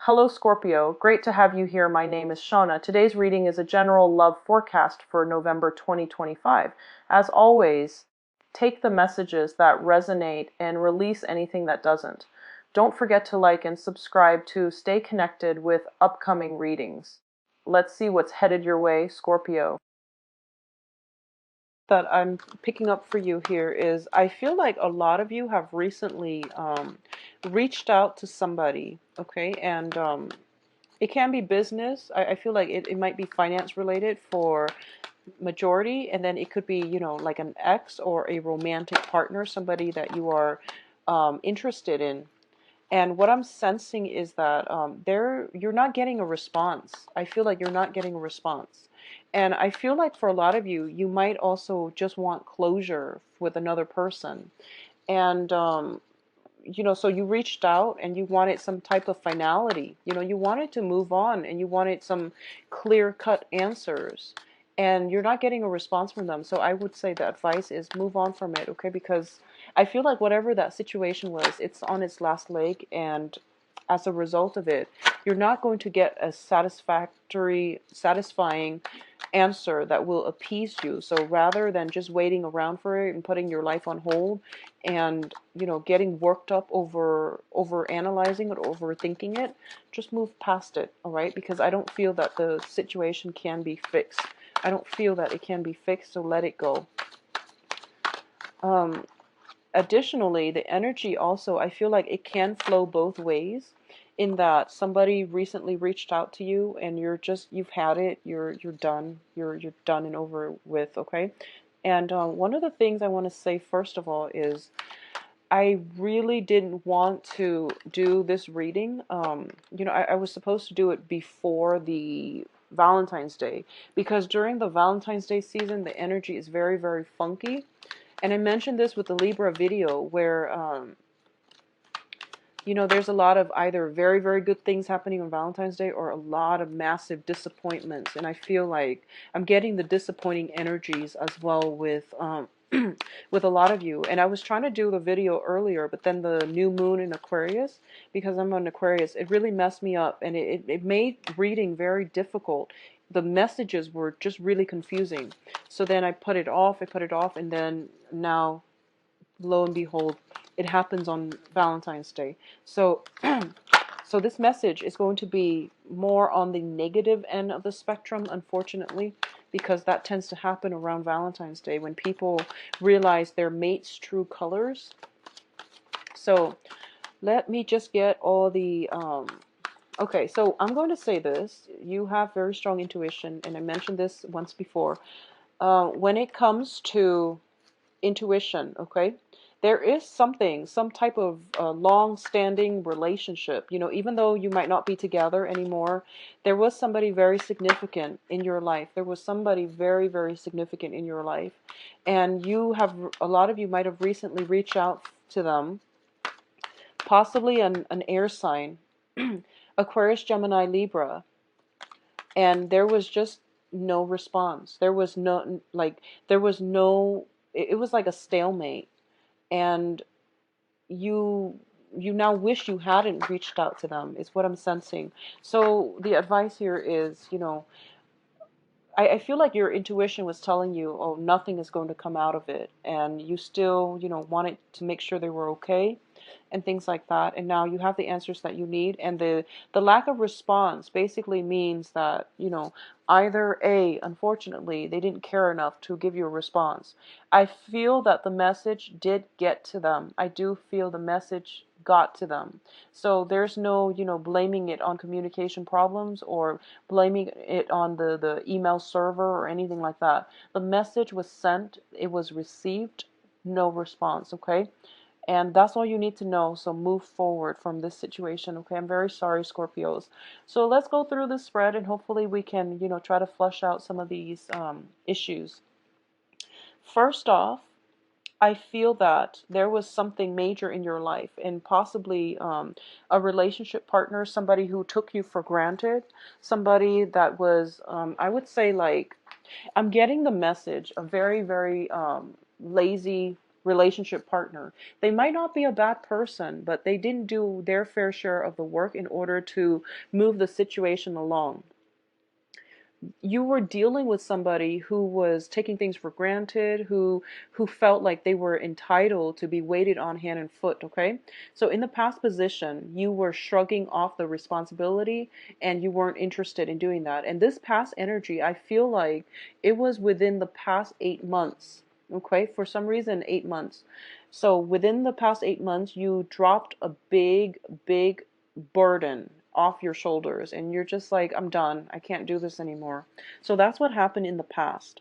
Hello Scorpio, great to have you here. My name is Shauna. Today's reading is a general love forecast for November 2025. As always, take the messages that resonate and release anything that doesn't. Don't forget to like and subscribe to stay connected with upcoming readings. Let's see what's headed your way, Scorpio. That I'm picking up for you here is I feel like a lot of you have recently reached out to somebody, okay? And it can be business. I feel like it might be finance related for majority, and then it could be, like an ex or a romantic partner, somebody that you are interested in. And what I'm sensing is that you're not getting a response. I feel like you're not getting a response. And I feel like for a lot of you, you might also just want closure with another person. And so you reached out and you wanted some type of finality. You wanted to move on and you wanted some clear-cut answers. And you're not getting a response from them. So I would say the advice is move on from it, okay? Because I feel like whatever that situation was, it's on its last leg. And as a result of it, you're not going to get a satisfying answer that will appease you. So rather than just waiting around for it and putting your life on hold and getting worked up over analyzing it, overthinking it, just move past it, all right? Because I don't feel that the situation can be fixed. I don't feel that it can be fixed, so let it go. Additionally, the energy also, I feel like it can flow both ways, in that somebody recently reached out to you and you've had it, you're done, you're done and over with, okay? And one of the things I want to say first of all is I really didn't want to do this reading. I was supposed to do it before the Valentine's Day, because during the Valentine's Day season, the energy is very, very funky. And I mentioned this with the Libra video where, there's a lot of either very, very good things happening on Valentine's Day or a lot of massive disappointments. And I feel like I'm getting the disappointing energies as well with with a lot of you. And I was trying to do the video earlier, but then the new moon in Aquarius, because I'm on Aquarius, it really messed me up and it made reading very difficult. The messages were just really confusing. So then I put it off, and then now, lo and behold, it happens on Valentine's Day. So so this message is going to be more on the negative end of the spectrum, unfortunately, because that tends to happen around Valentine's Day when people realize their mate's true colors. So let me just get all the okay, so I'm going to say this. You have very strong intuition, and I mentioned this once before. When it comes to intuition, okay, there is some type of long-standing relationship. Even though you might not be together anymore, there was somebody very significant in your life. There was somebody very, very significant in your life, and a lot of you might have recently reached out to them, possibly an air sign, Aquarius, Gemini, Libra, and there was just no response. There was no, it was like a stalemate. And you now wish you hadn't reached out to them, is what I'm sensing. So the advice here is, I feel like your intuition was telling you, oh, nothing is going to come out of it. And you still, wanted to make sure they were okay and things like that. And now you have the answers that you need. And the lack of response basically means that, either A, unfortunately, they didn't care enough to give you a response. I feel that the message did get to them. I do feel the message got to them. So there's no, blaming it on communication problems or blaming it on the email server or anything like that. The message was sent, it was received, no response, okay? And that's all you need to know. So move forward from this situation, okay? I'm very sorry, Scorpios. So let's go through this spread and hopefully we can, try to flush out some of these issues. First off, I feel that there was something major in your life, and possibly a relationship partner, somebody who took you for granted, somebody that was, I would say, like, I'm getting the message, a very, very lazy relationship partner. They might not be a bad person, but they didn't do their fair share of the work in order to move the situation along. You were dealing with somebody who was taking things for granted, who felt like they were entitled to be waited on hand and foot, okay? So in the past position, you were shrugging off the responsibility and you weren't interested in doing that. And this past energy, I feel like it was within the past 8 months, okay? For some reason, 8 months. So within the past 8 months, you dropped a big burden off your shoulders and you're just like, I'm done. I can't do this anymore. So that's what happened in the past.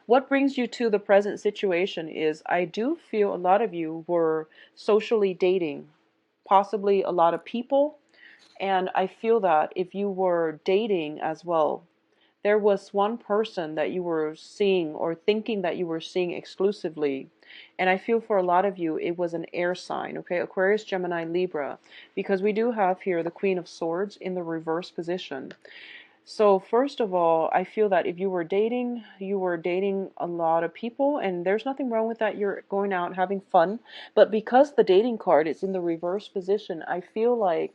What brings you to the present situation is I do feel a lot of you were socially dating, possibly a lot of people. And I feel that if you were dating as well, there was one person that you were seeing or thinking that you were seeing exclusively. And I feel for a lot of you, it was an air sign, okay? Aquarius, Gemini, Libra, because we do have here the Queen of Swords in the reverse position. So first of all, I feel that if you were dating a lot of people, and there's nothing wrong with that. You're going out having fun. But because the dating card is in the reverse position, I feel like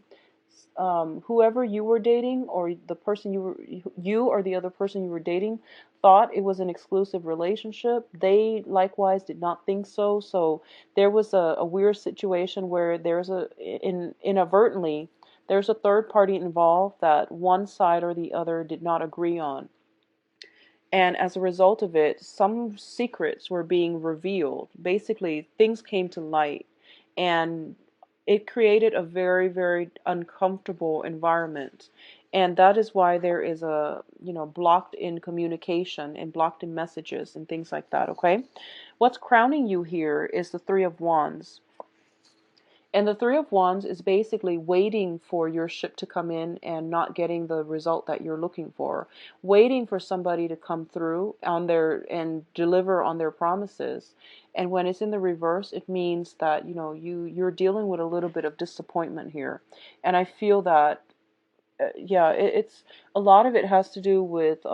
whoever you were dating, or the person you or the other person you were dating, thought it was an exclusive relationship. They likewise did not think so. So there was a weird situation where inadvertently there's a third party involved that one side or the other did not agree on. And as a result of it, some secrets were being revealed. Basically, things came to light. And it created a very uncomfortable environment. And that is why there is blocked in communication and blocked in messages and things like that, okay? What's crowning you here is the Three of Wands. And the Three of Wands is basically waiting for your ship to come in and not getting the result that you're looking for. Waiting for somebody to come through on their and deliver on their promises. And when it's in the reverse, it means that, you're dealing with a little bit of disappointment here. And I feel that, it's a lot of it has to do with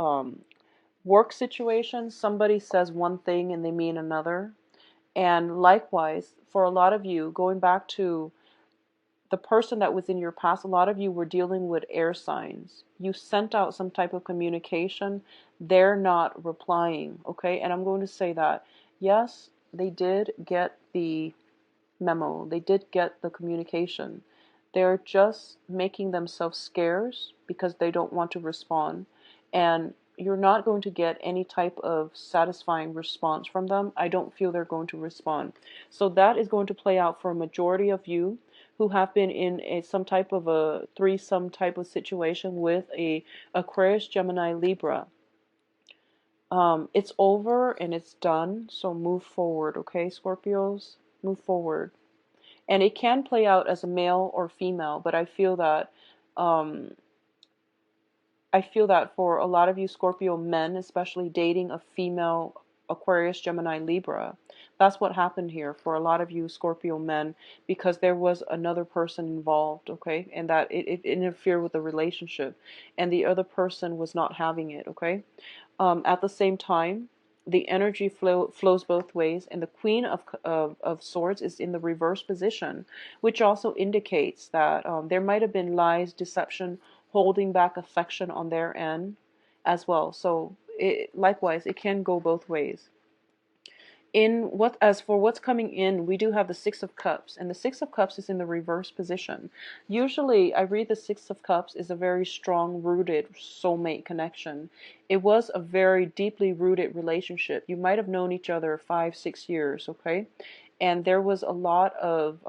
work situations. Somebody says one thing and they mean another. And likewise, for a lot of you, going back to the person that was in your past, a lot of you were dealing with air signs. You sent out some type of communication. They're not replying, okay? And I'm going to say that, yes, they did get the memo. They did get the communication. They're just making themselves scarce because they don't want to respond. And you're not going to get any type of satisfying response from them. I don't feel they're going to respond. So that is going to play out for a majority of you who have been in some type of a threesome type of situation with a Aquarius, Gemini, Libra. It's over and it's done. So move forward, okay, Scorpios? Move forward. And it can play out as a male or female, but um, I feel that for a lot of you Scorpio men, especially dating a female Aquarius, Gemini, Libra, that's what happened here for a lot of you Scorpio men, because there was another person involved, okay? And that it interfered with the relationship and the other person was not having it, okay? At the same time, the energy flows both ways, and the Queen of Swords is in the reverse position, which also indicates that there might have been lies, deception, holding back affection on their end as well. So likewise, it can go both ways. As for what's coming in, we do have the Six of Cups, and the Six of Cups is in the reverse position. Usually, I read the Six of Cups is a very strong rooted soulmate connection. It was a very deeply rooted relationship. You might have known each other 5-6 years, okay? And there was a lot of,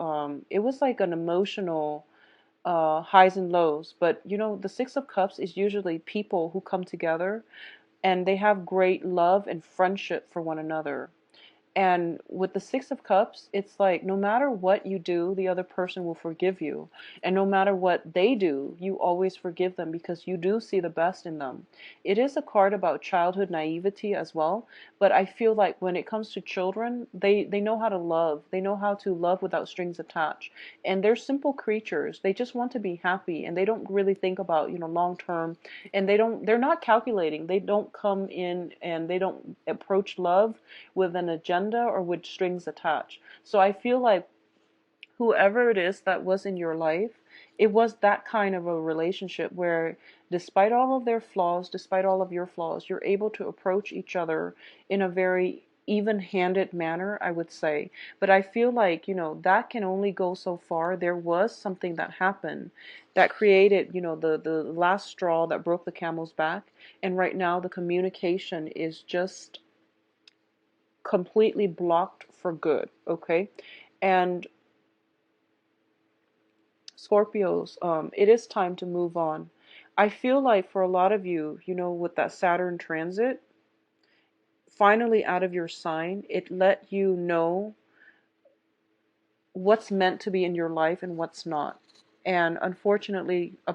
it was like an emotional highs and lows. But the Six of Cups is usually people who come together and they have great love and friendship for one another. And with the Six of Cups, it's like no matter what you do, the other person will forgive you. And no matter what they do, you always forgive them because you do see the best in them. It is a card about childhood naivety as well. But I feel like when it comes to children, they know how to love. They know how to love without strings attached. And they're simple creatures. They just want to be happy. And they don't really think about, long term. And they're not calculating. They don't come in and they don't approach love with an agenda agenda or with strings attached. So I feel like whoever it is that was in your life, it was that kind of a relationship where despite all of their flaws, despite all of your flaws, you're able to approach each other in a very even-handed manner, I would say. But I feel like, that can only go so far. There was something that happened that created, the last straw that broke the camel's back. And right now the communication is just completely blocked for good, okay? And Scorpios, it is time to move on. I feel like for a lot of you, with that Saturn transit, finally out of your sign, it let you know what's meant to be in your life and what's not. And unfortunately, a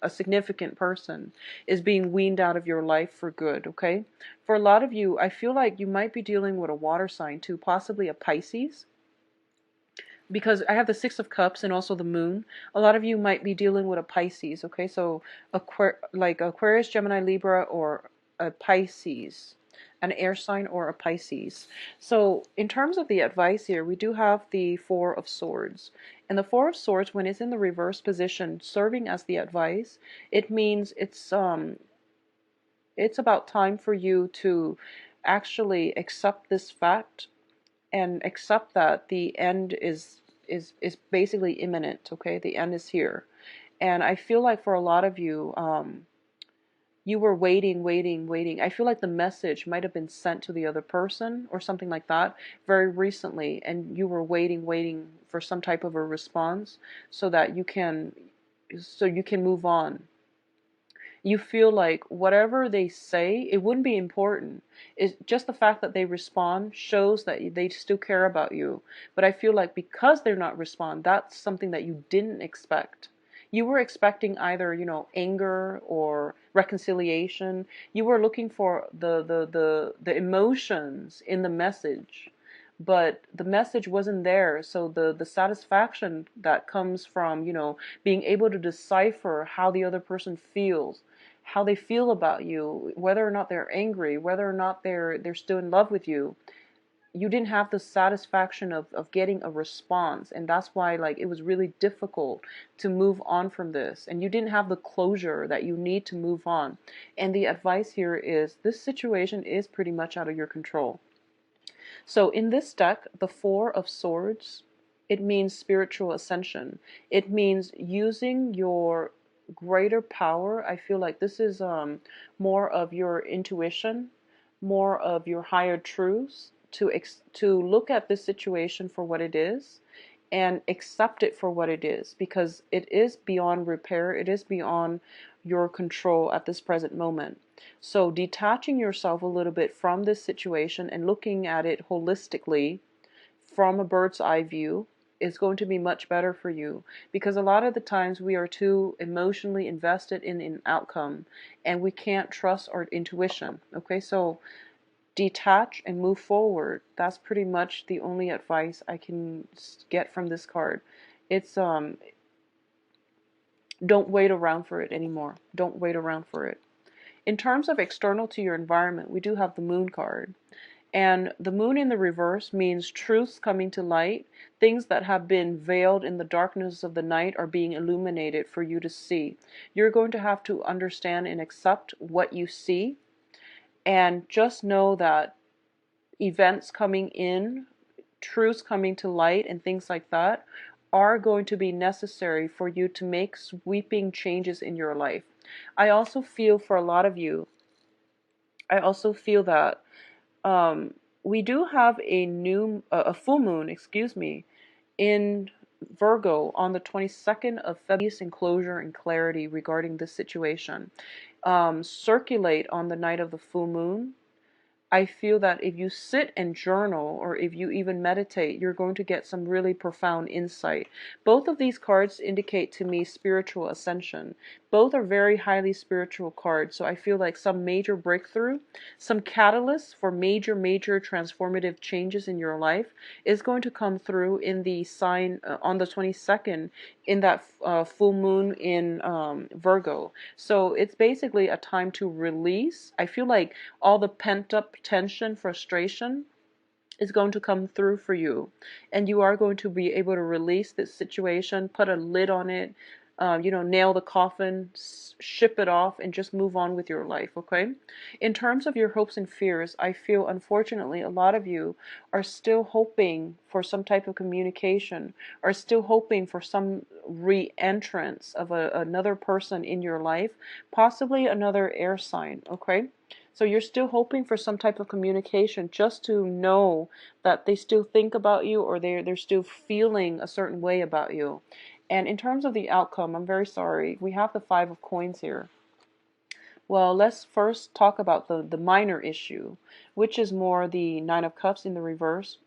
significant person, is being weaned out of your life for good, okay? For a lot of you, I feel like you might be dealing with a water sign too, possibly a Pisces, because I have the Six of Cups and also the Moon. A lot of you might be dealing with a Pisces, okay? So like Aquarius, Gemini, Libra, or a Pisces, an air sign or a Pisces. So in terms of the advice here, we do have the Four of Swords. And the Four of Swords, when it's in the reverse position, serving as the advice, it means it's about time for you to actually accept this fact and accept that the end is basically imminent, okay? The end is here. And I feel like for a lot of you, you were waiting. I feel like the message might have been sent to the other person or something like that very recently, and you were waiting for some type of a response so that you can move on. You feel like whatever they say, it wouldn't be important. It's just the fact that they respond shows that they still care about you. But I feel like because they're not respond, that's something that you didn't expect. You were expecting either, anger or reconciliation. You were looking for the emotions in the message, but the message wasn't there. So the satisfaction that comes from, being able to decipher how the other person feels, how they feel about you, whether or not they're angry, whether or not they're still in love with you. You didn't have the satisfaction of getting a response, and that's why like it was really difficult to move on from this, and you didn't have the closure that you need to move on. And the advice here is this situation is pretty much out of your control. So in this deck, the Four of Swords, it means spiritual ascension. It means using your greater power. I feel like this is more of your intuition, more of your higher truths to look at this situation for what it is and accept it for what it is, because it is beyond repair. It is beyond your control at this present moment. So detaching yourself a little bit from this situation and looking at it holistically from a bird's eye view is going to be much better for you, because a lot of the times we are too emotionally invested in an outcome and we can't trust our intuition. Okay, so detach and move forward. That's pretty much the only advice I can get from this card. It's don't wait around for it anymore. Don't wait around for it. In terms of external to your environment, we do have the Moon card. And the Moon in the reverse means truths coming to light. Things that have been veiled in the darkness of the night are being illuminated for you to see. You're going to have to understand and accept what you see. And just know that events coming in, truths coming to light, and things like that are going to be necessary for you to make sweeping changes in your life. I also feel for a lot of you, I also feel that we do have a full moon, excuse me, in Virgo on the 22nd of February. Peace and closure and clarity regarding this situation circulate on the night of the full moon. I feel that if you sit and journal, or if you even meditate, you're going to get some really profound insight. Both of these cards indicate to me spiritual ascension. Both are very highly spiritual cards, so I feel like some major breakthrough, some catalyst for major transformative changes in your life is going to come through in the sign on the 22nd, in that full moon in Virgo. So it's basically a time to release. I feel like all the pent up tension, frustration, is going to come through for you, and you are going to be able to release this situation, put a lid on it, nail the coffin, ship it off, and just move on with your life, okay? In terms of your hopes and fears, I feel unfortunately a lot of you are still hoping for some type of communication, are still hoping for some re-entrance of another person in your life, possibly another air sign, okay? So you're still hoping for some type of communication, just to know that they still think about you, or they're still feeling a certain way about you. And in terms of the outcome, I'm very sorry. We have the Five of Coins here. Well, let's first talk about the minor issue, which is more the Nine of Cups in the reverse.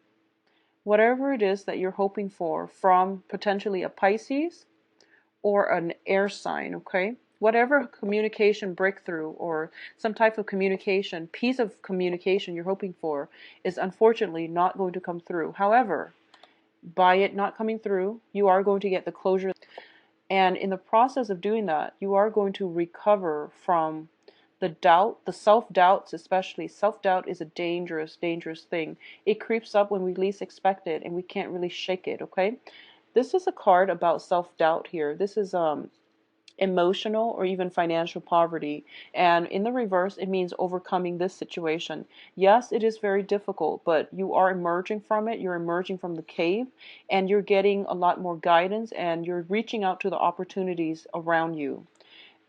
Whatever it is that you're hoping for from potentially a Pisces or an air sign, okay? Whatever communication breakthrough or some type of communication, piece of communication you're hoping for is unfortunately not going to come through. However, by it not coming through, you are going to get the closure. And in the process of doing that, you are going to recover from the doubt, the self-doubts especially. Self-doubt is a dangerous, dangerous thing. It creeps up when we least expect it, and we can't really shake it, okay? This is a card about self-doubt here. This is emotional or even financial poverty. And in the reverse, it means overcoming this situation. Yes, it is very difficult, but you are emerging from it. You're emerging from the cave, and you're getting a lot more guidance, and you're reaching out to the opportunities around you.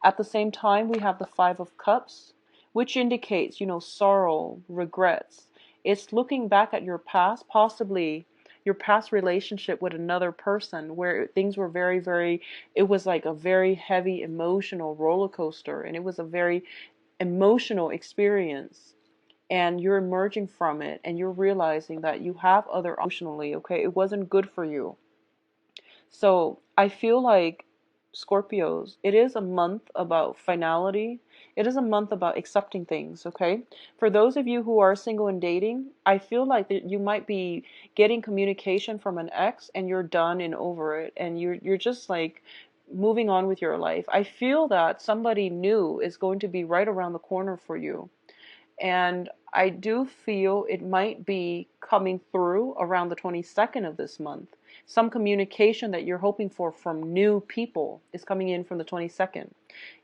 At the same time, we have the Five of Cups, which indicates, sorrow, regrets. It's looking back at your past, possibly your past relationship with another person where things were very, very, it was like a very heavy emotional roller coaster, and it was a very emotional experience. And you're emerging from it, and you're realizing that you have other emotionally, okay? It wasn't good for you. So I feel like Scorpios, it is a month about finality. It is a month about accepting things, okay? For those of you who are single and dating, I feel like that you might be getting communication from an ex, and you're done and over it, and you're just like moving on with your life. I feel that somebody new is going to be right around the corner for you. And I do feel it might be coming through around the 22nd of this month. Some communication that you're hoping for from new people is coming in from the 22nd.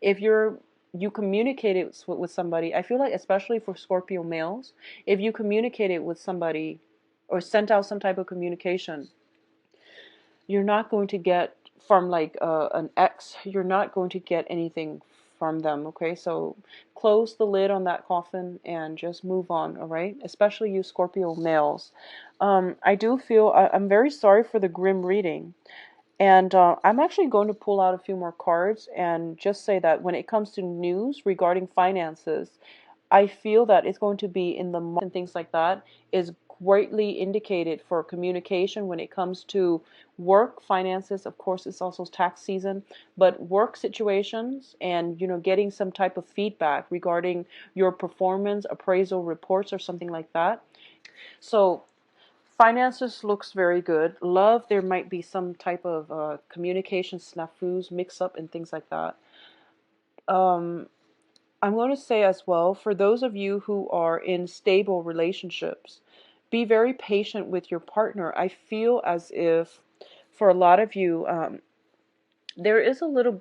If you communicated with somebody, I feel like especially for Scorpio males, if you communicated with somebody or sent out some type of communication, you're not going to get from like an ex, you're not going to get anything from them, okay? So close the lid on that coffin and just move on, all right? Especially you Scorpio males. I do feel, I'm very sorry for the grim reading. And I'm actually going to pull out a few more cards and just say that when it comes to news regarding finances, I feel that it's going to be in the month and things like that is greatly indicated for communication when it comes to work, finances. Of course, it's also tax season, but work situations and, getting some type of feedback regarding your performance, appraisal reports or something like that. So finances looks very good. Love, there might be some type of communication snafus, mix up and things like that. I'm going to say as well, for those of you who are in stable relationships, be very patient with your partner. I feel as if for a lot of you, there is a little bit